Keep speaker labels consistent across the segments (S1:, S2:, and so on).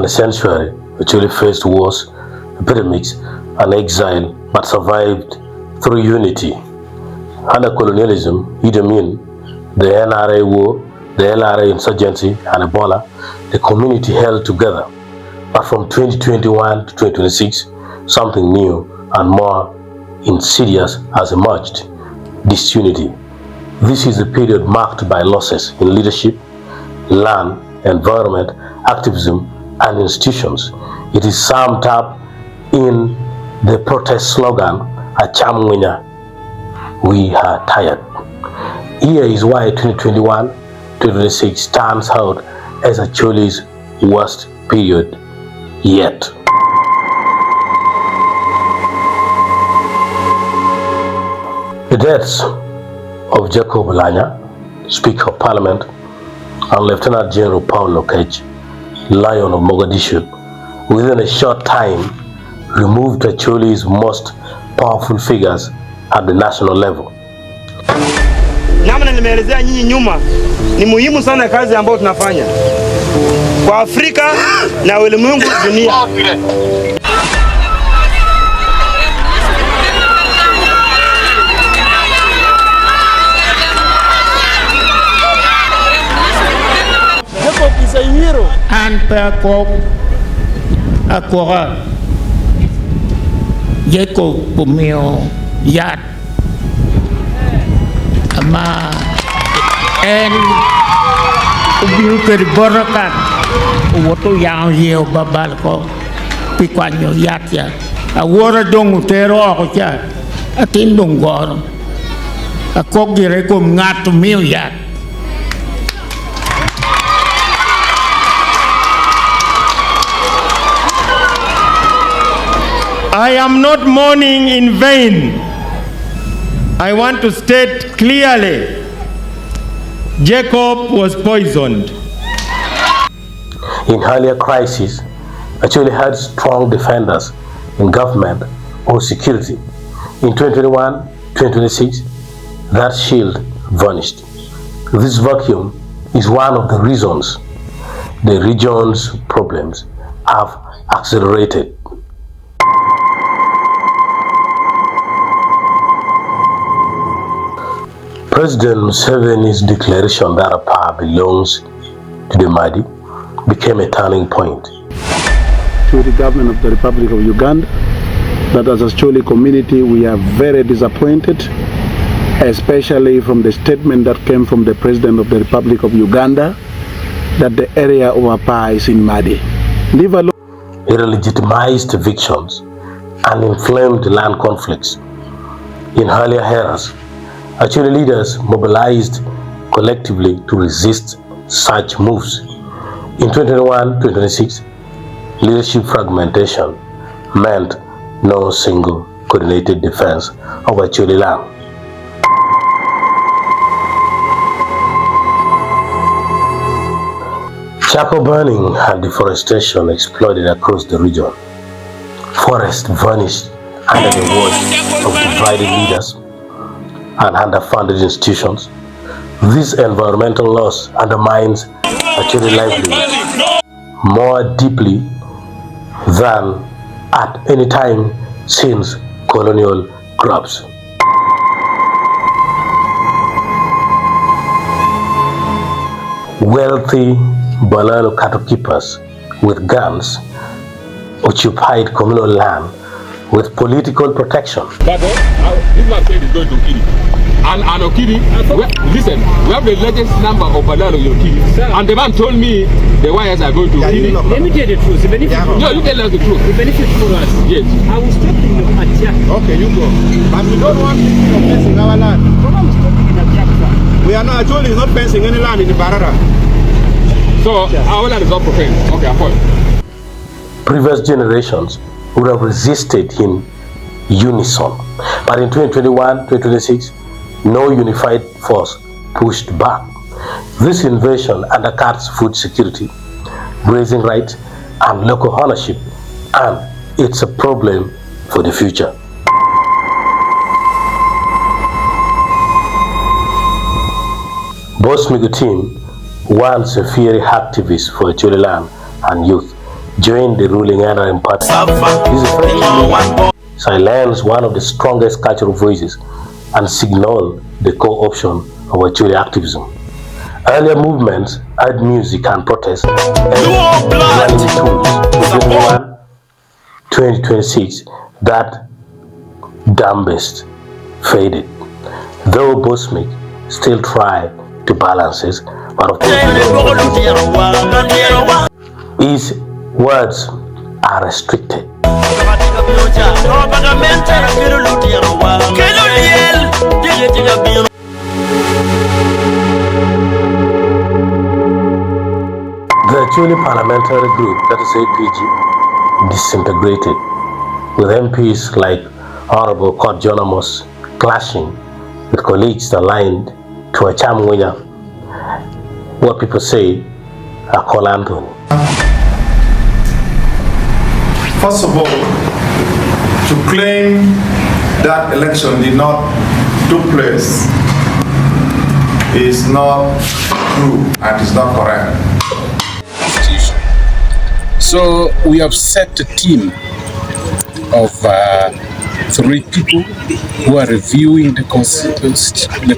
S1: the sanctuary actually faced wars, epidemics, and exile, but survived through unity. Under colonialism, Idi Amin, the NRA war, the LRA insurgency, and Ebola, the community held together. But from 2021 to 2026, something new and more insidious has emerged: disunity. This is a period marked by losses in leadership, land, environment, activism, and institutions. It is summed up in the protest slogan, Acam, Ngwinya, we are tired. Here is why 2021-2026 stands out as Acholi's worst period yet. The deaths of Jacob Lanya, Speaker of Parliament, and Lieutenant General Paul Lokech, Lion of Mogadishu, within a short time removed Acholi's most powerful figures at the national level.
S2: Namna nimeelezea nyinyi nyuma, ni muhimu sana kazi ambayo tunafanya kwa Afrika na ulimwengu dunia.
S3: Jacob is a hero. And Jacob Akora. Jacob Pumio Yat. Ama en ubiu keriborokan uwoto yang hiu babal ko pikwanyo Yat ya awora dong utero ako cha atin dong gor ako gire ko ngat mio Yat.
S4: I am not mourning in vain. I want to state clearly, Jacob was poisoned.
S1: In earlier crises, Acholi had strong defenders in government or security. In 2021-2026, that shield vanished. This vacuum is one of the reasons the region's problems have accelerated. President Museveni's declaration that a power belongs to the Mahdi became a turning point.
S5: To the government of the Republic of Uganda, that as a Acholi community we are very disappointed, especially from the statement that came from the President of the Republic of Uganda that the area of our power is in Mahdi. Leave alone.
S1: It legitimized evictions and inflamed land conflicts. In earlier eras, Acholi leaders mobilized collectively to resist such moves. In 2021-2026, leadership fragmentation meant no single coordinated defense of Acholi land. Charcoal burning and deforestation exploded across the region. Forests vanished under the watch of divided leaders and underfunded institutions. This environmental loss undermines Acholi livelihoods more deeply than at any time since colonial grabs. Wealthy Balalo cattle keepers with guns occupied communal land with political protection.
S6: But this man said he's going to kill it. And Okiri, listen, we have the largest number of Balalo Okiri. And the man told me the wires are going to kill it.
S2: Let me tell the truth. The benefit
S6: No, you tell us the truth.
S2: The benefit for us.
S6: Yes.
S2: I will stop in Atia.
S4: Okay, you go. But we don't want people fencing our land.
S2: I'm stopping in Atia.
S4: We are not Acholi is not fencing any land in the Barara.
S6: So our land is not profane. Okay, I follow.
S1: Previous generations would have resisted in unison. But in 2021-2026, no unified force pushed back. This invasion undercuts food security, grazing rights, and local ownership, and it's a problem for the future. Boss Migo team, once a fiery activist for Acholi land and youth, joined the ruling NRM party. This effectively silenced one of the strongest cultural voices and signaled the co-option of Acholi activism. Earlier movements had music and protest and running tools in 2026 that dumbest faded. Though Bosmic still tried to balance it, but of course his words are restricted. The Acholi parliamentary group, that is APG, disintegrated, with MPs like Honorable Court Jonam clashing with colleagues aligned to Acam Ngwinya, what people say Acoli.
S7: First of all, to claim that election did not took place is not true and is not correct.
S8: So we have set a team of 3 people who are reviewing the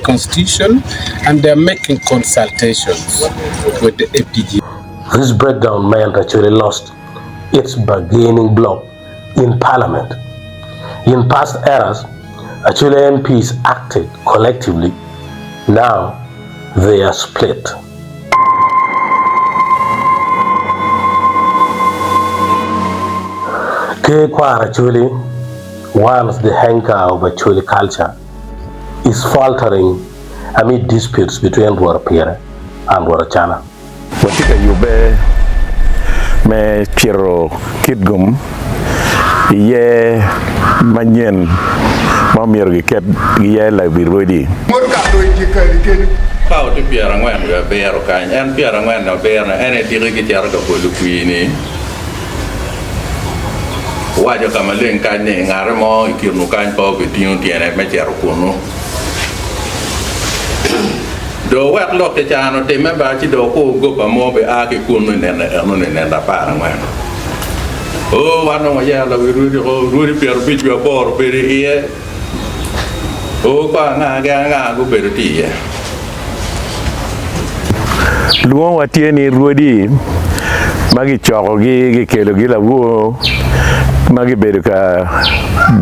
S8: constitution, and they are making consultations with the APG.
S1: This breakdown meant Acholi lost its bargaining bloc in parliament. In past eras, Acholi MPs acted collectively. Now they are split. Acholi, once the anchor of Acholi culture, is faltering amid disputes between Warapere and Warachana.
S9: Watika yube me Piero Kidgum ye manyen mamir giket ye la birodi.
S10: Pau to Piero Ngwen we bear kan and Piero Ngwen no bear any dirigi jarga polu kuini. Wajo kama len kan ne ngare mo ikirnu kan po bitiu tiene me jaro kuno. Do wet lok te chano te me ba ci do ko go ba mo be a ke kuno ne da para ngwen. O wano ya la ruri Piero bijo bor bere ie. O kwa nga go bere tie.
S9: Luon watieni ruodi magi choko gi kelo gi la wo magi bedo ka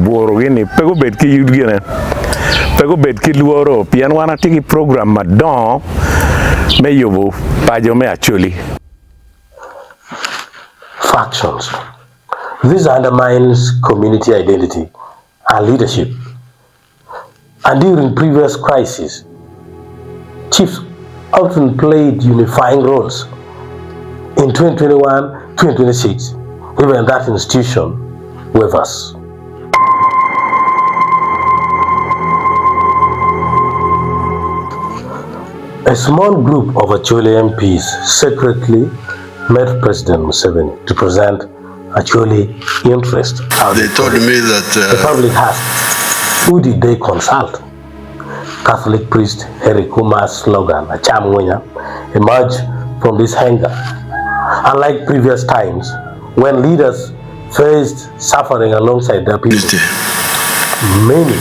S9: boro gini pego bed ki yud gine pego bed ki luoro pian wana tiki program madon me yobo pajo me Acholi.
S1: Factions. This undermines community identity and leadership. And during previous crises, chiefs often played unifying roles. In 2021, 2026, even that institution wavers. A small group of Acholi MPs secretly met President Museveni to present Acholi interest.
S11: They told me that
S1: the public asked, who did they consult? Catholic priest Harry Kuma's slogan, Acam Ngwinya, emerged from this hangar. Unlike previous times, when leaders faced suffering alongside their people, many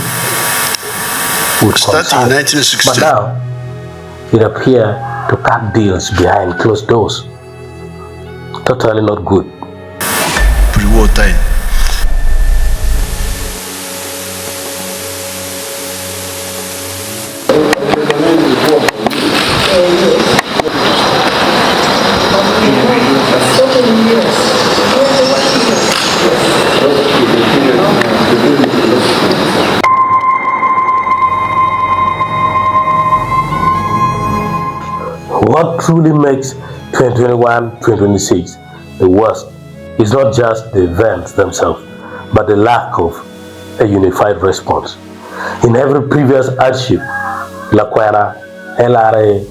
S1: would consult.
S11: Starting in 1960.
S1: But now, it appears to cut deals behind closed doors. Totally not good.
S11: Pre-war time.
S1: What truly makes 2021-2026 the worst is not just the events themselves, but the lack of a unified response. In every previous hardship, Lakwena, LRA,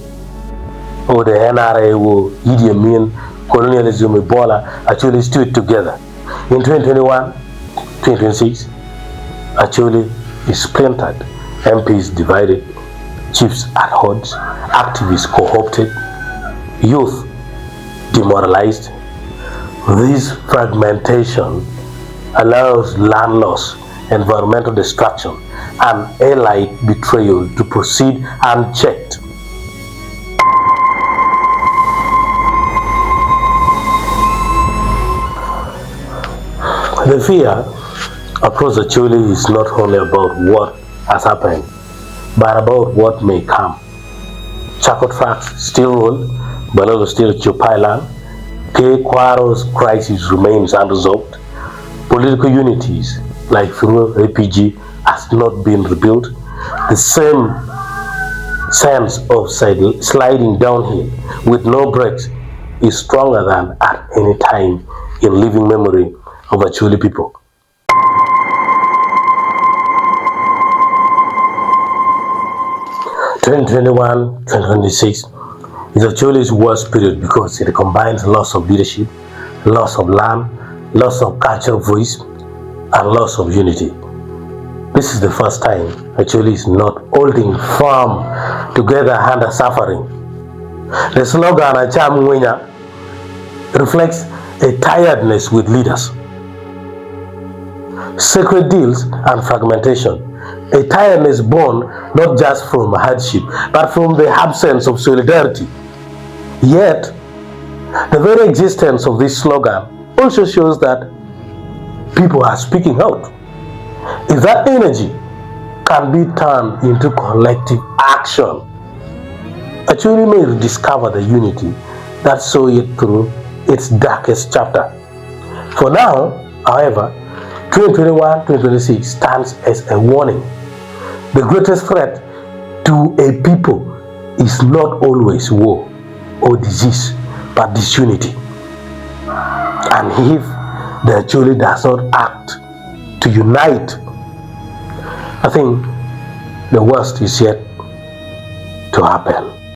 S1: or the NRA, Idi Amin, colonialism, Ebola actually stood together. In 2021-2026, Acholi is splintered, MPs divided, chiefs at odds, activists co-opted, youth demoralized, This fragmentation allows land loss, environmental destruction, and allied betrayal to proceed unchecked. The fear across Acholi is not only about what has happened, but about what may come. Charcoal tracks still roll, Banoro still occupy land, Kwaro's crisis remains unresolved, political unities like Furo APG has not been rebuilt, the same sense of sliding downhill with no brakes is stronger than at any time in living memory of Acholi people. 2021-2026 is Acholi's worst period because it combines loss of leadership, loss of land, loss of cultural voice, and loss of unity. This is the first time Acholi is not holding firm together under suffering. The slogan Acam Ngwinya reflects a tiredness with leaders, sacred deals and fragmentation, a tiredness born not just from hardship but from the absence of solidarity. Yet, the very existence of this slogan also shows that people are speaking out. If that energy can be turned into collective action, Acholi may rediscover the unity that saw it through its darkest chapter. For now, however, 2021-2026 stands as a warning. The greatest threat to a people is not always war or disease, but disunity. And if the Acholi does not act to unite, I think the worst is yet to happen.